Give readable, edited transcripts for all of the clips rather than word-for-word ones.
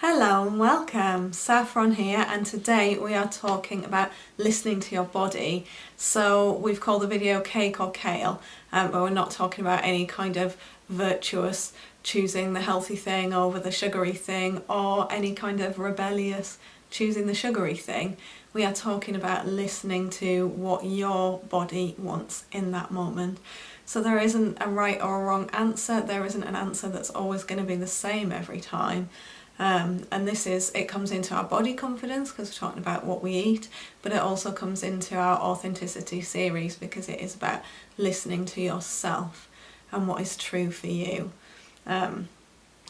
Hello and welcome, Saffron here, and today we are talking about listening to your body. So we've called the video Cake or Kale, but we're not talking about any kind of virtuous choosing the healthy thing over the sugary thing or any kind of rebellious choosing the sugary thing. We are talking about listening to what your body wants in that moment. So there isn't a right or a wrong answer, there isn't an answer that's always going to be the same every time. And it comes into our body confidence because we're talking about what we eat, but it also comes into our authenticity series because it is about listening to yourself and what is true for you.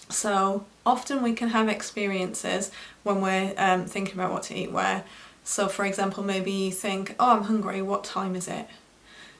So often we can have experiences when we're thinking about what to eat where, so for example, maybe you think, oh, I'm hungry, what time is it?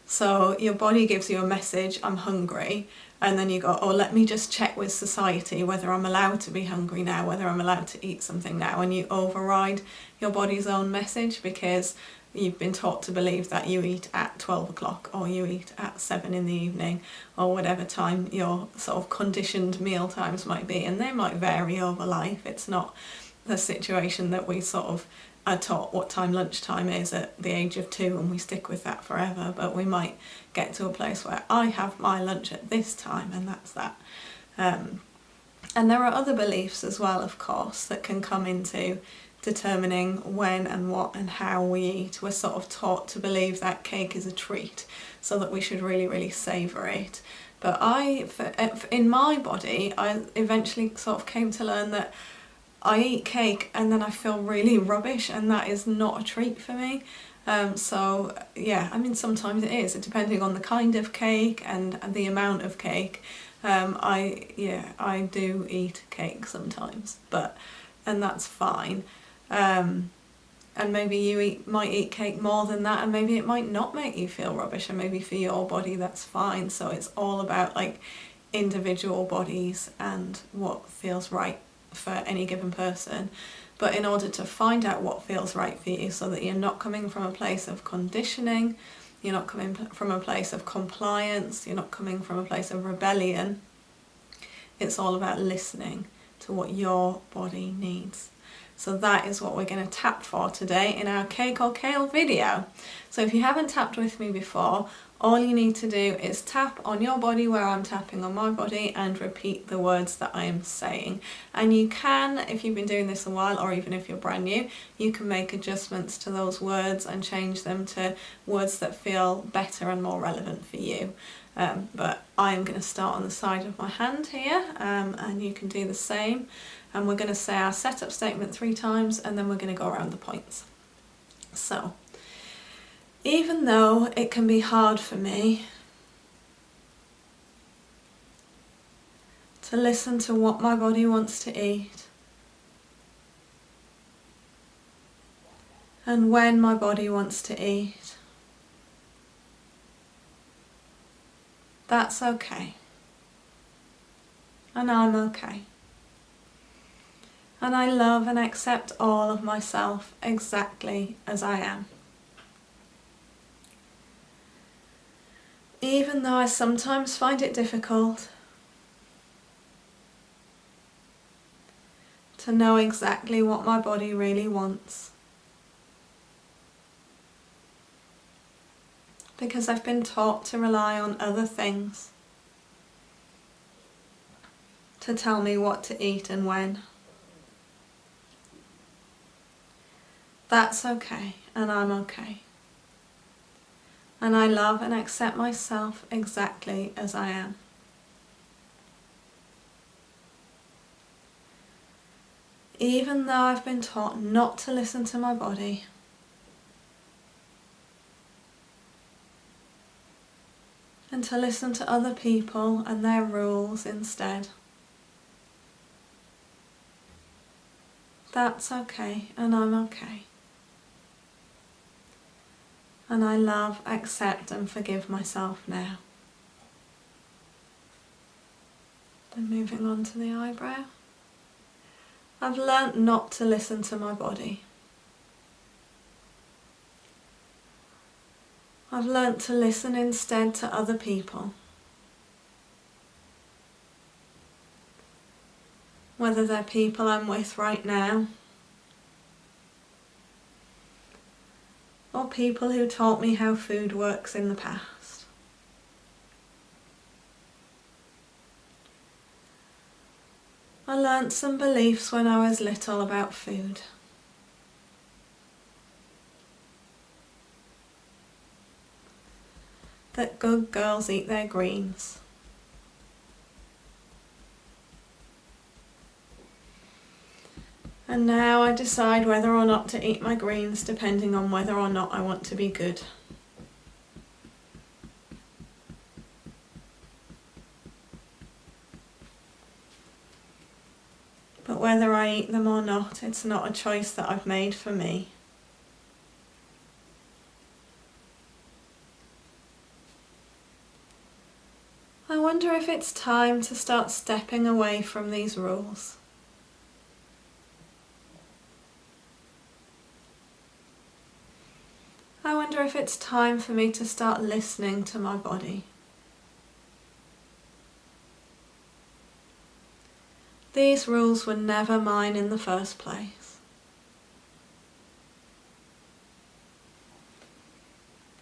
So your body gives you a message, I'm hungry, and then you go, oh, let me just check with society whether I'm allowed to be hungry now, whether I'm allowed to eat something now, and you override your body's own message because you've been taught to believe that you eat at 12 o'clock or you eat at 7 in the evening or whatever time your sort of conditioned meal times might be, and they might vary over life. It's not the situation that we sort of are taught what time lunchtime is at the age of 2 and we stick with that forever, but we might get to a place where I have my lunch at this time and that's that. And there are other beliefs as well, of course, that can come into determining when and what and how we eat. We're sort of taught to believe that cake is a treat, so that we should really, really savour it. But in my body, I eventually sort of came to learn that I eat cake and then I feel really rubbish, and that is not a treat for me. So yeah, I mean, sometimes it is, depending on the kind of cake and the amount of cake. I do eat cake sometimes, and that's fine. And maybe you might eat cake more than that, and maybe it might not make you feel rubbish, and maybe for your body that's fine. So it's all about like individual bodies and what feels right for any given person. But in order to find out what feels right for you, so that you're not coming from a place of conditioning, you're not coming from a place of compliance, you're not coming from a place of rebellion, it's all about listening to what your body needs. So that is what we're going to tap for today in our Cake or Kale video. So if you haven't tapped with me before, all you need to do is tap on your body where I'm tapping on my body and repeat the words that I am saying. And you can, if you've been doing this a while, or even if you're brand new, you can make adjustments to those words and change them to words that feel better and more relevant for you. But I am going to start on the side of my hand here, and you can do the same. And we're going to say our setup statement 3 times, and then we're going to go around the points. So, even though it can be hard for me to listen to what my body wants to eat and when my body wants to eat, that's okay. And I'm okay. And I love and accept all of myself exactly as I am. Even though I sometimes find it difficult to know exactly what my body really wants, because I've been taught to rely on other things to tell me what to eat and when. That's okay, and I'm okay. And I love and accept myself exactly as I am. Even though I've been taught not to listen to my body, and to listen to other people and their rules instead. That's okay, and I'm okay. And I love, accept and forgive myself now. Then moving on to the eyebrow. I've learnt not to listen to my body. I've learnt to listen instead to other people. whether they're people I'm with right now, or people who taught me how food works in the past. I learnt some beliefs when I was little about food. That good girls eat their greens. And now I decide whether or not to eat my greens depending on whether or not I want to be good. But whether I eat them or not, it's not a choice that I've made for me. I wonder if it's time to start stepping away from these rules. I wonder if it's time for me to start listening to my body. These rules were never mine in the first place.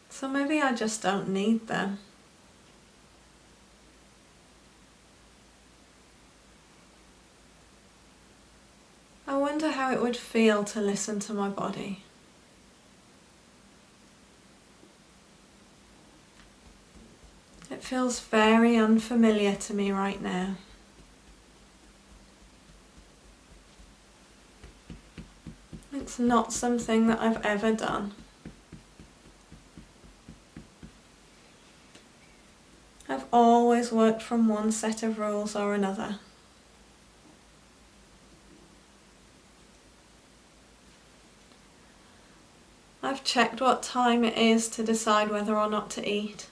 So maybe I just don't need them. I wonder how it would feel to listen to my body. It feels very unfamiliar to me right now. It's not something that I've ever done. I've always worked from one set of rules or another. I've checked what time it is to decide whether or not to eat.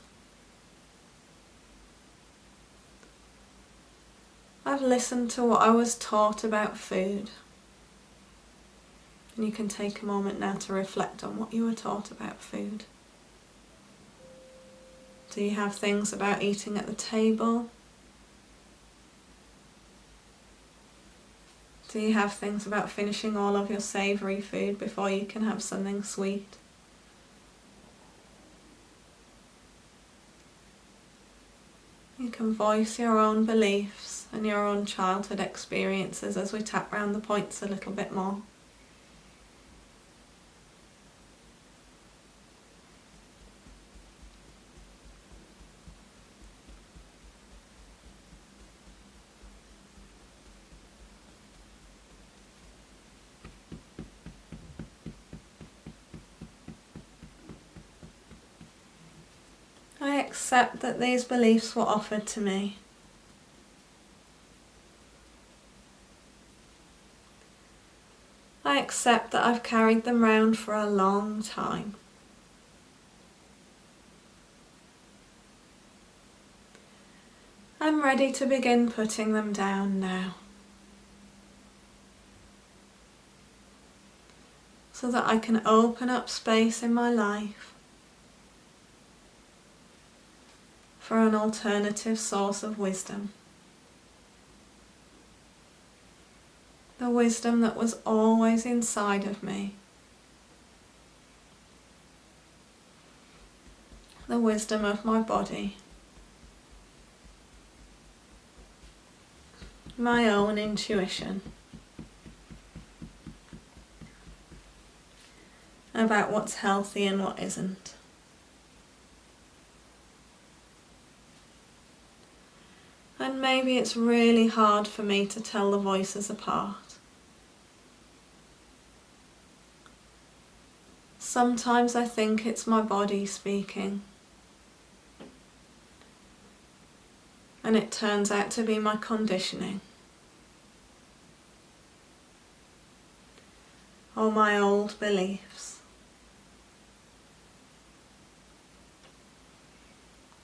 I've listened to what I was taught about food. And you can take a moment now to reflect on what you were taught about food. Do you have things about eating at the table? Do you have things about finishing all of your savoury food before you can have something sweet? You can voice your own beliefs and your own childhood experiences as we tap round the points a little bit more. I accept that these beliefs were offered to me. I accept that I've carried them round for a long time. I'm ready to begin putting them down now, so that I can open up space in my life for an alternative source of wisdom. The wisdom that was always inside of me. The wisdom of my body. My own intuition about what's healthy and what isn't. And maybe it's really hard for me to tell the voices apart. Sometimes I think it's my body speaking, and it turns out to be my conditioning, or my old beliefs.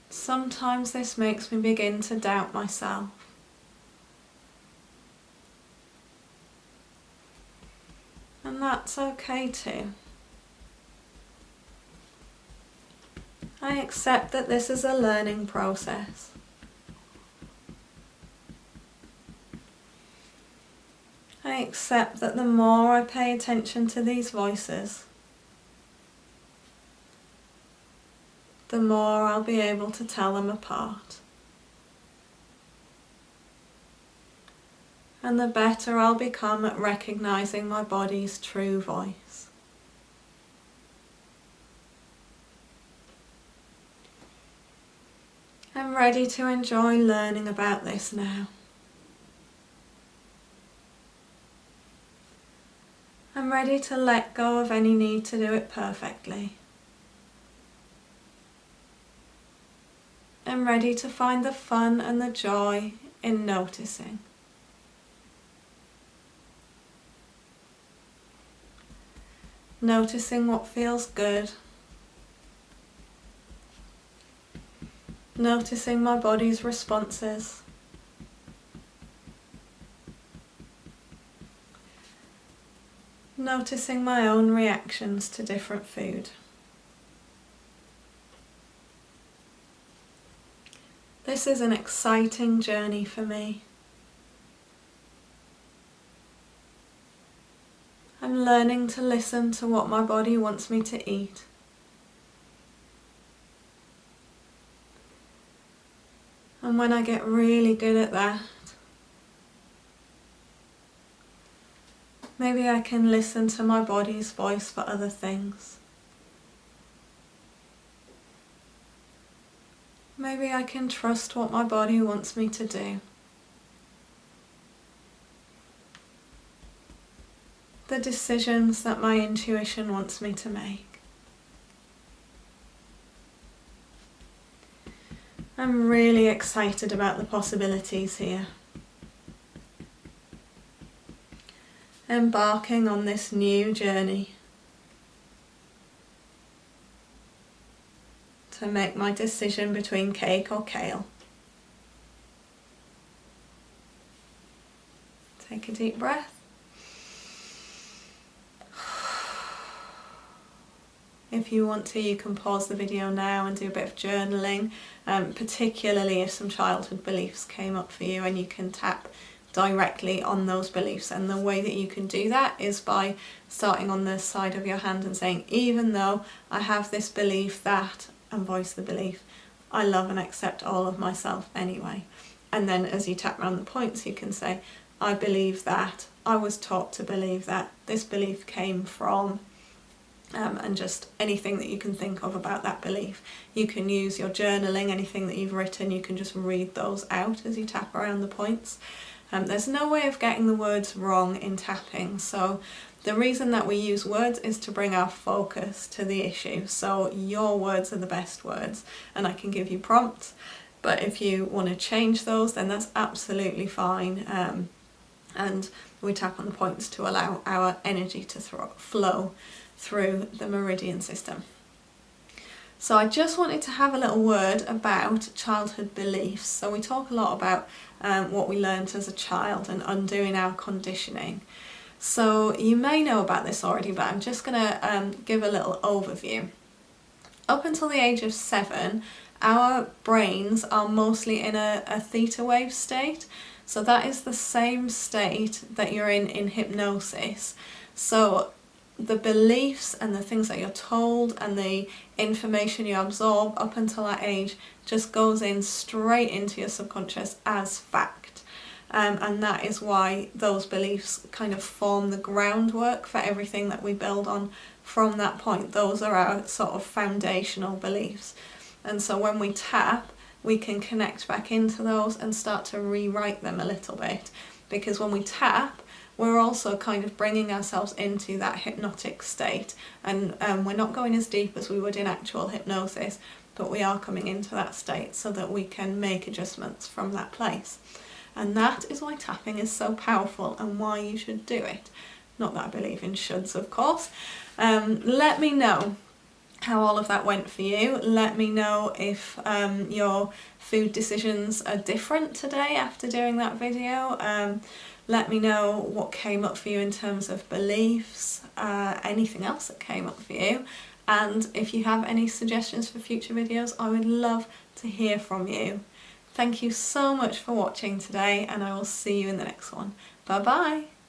Sometimes this makes me begin to doubt myself. And that's okay too. I accept that this is a learning process. I accept that the more I pay attention to these voices, the more I'll be able to tell them apart. And the better I'll become at recognizing my body's true voice. I'm ready to enjoy learning about this now. I'm ready to let go of any need to do it perfectly. I'm ready to find the fun and the joy in noticing. Noticing what feels good. Noticing my body's responses. Noticing my own reactions to different food. This is an exciting journey for me. I'm learning to listen to what my body wants me to eat. And when I get really good at that, maybe I can listen to my body's voice for other things. Maybe I can trust what my body wants me to do. The decisions that my intuition wants me to make. I'm really excited about the possibilities here. Embarking on this new journey to make my decision between cake or kale. Take a deep breath. If you want to, you can pause the video now and do a bit of journaling, particularly if some childhood beliefs came up for you, and you can tap directly on those beliefs. And the way that you can do that is by starting on the side of your hand and saying, even though I have this belief that, and voice the belief, I love and accept all of myself anyway. And then as you tap around the points, you can say, I believe that, I was taught to believe that, this belief came from, and just anything that you can think of about that belief. You can use your journaling, anything that you've written, you can just read those out as you tap around the points. There's no way of getting the words wrong in tapping, so the reason that we use words is to bring our focus to the issue. So your words are the best words, and I can give you prompts, but if you want to change those, then that's absolutely fine. And we tap on the points to allow our energy to flow through the meridian system. So I just wanted to have a little word about childhood beliefs. So we talk a lot about what we learned as a child and undoing our conditioning. So you may know about this already, but I'm just going to give a little overview. Up until the age of 7, our brains are mostly in a theta wave state. So that is the same state that you're in hypnosis. So the beliefs and the things that you're told and the information you absorb up until that age just goes in straight into your subconscious as fact. And that is why those beliefs kind of form the groundwork for everything that we build on from that point. Those are our sort of foundational beliefs. And so when we tap, we can connect back into those and start to rewrite them a little bit. Because when we tap, we're also kind of bringing ourselves into that hypnotic state, and we're not going as deep as we would in actual hypnosis, but we are coming into that state so that we can make adjustments from that place. And that is why tapping is so powerful and why you should do it. Not that I believe in shoulds, of course. Let me know how all of that went for you. Let me know if your food decisions are different today after doing that video. Let me know what came up for you in terms of beliefs, anything else that came up for you. And if you have any suggestions for future videos, I would love to hear from you. Thank you so much for watching today, and I will see you in the next one. Bye bye!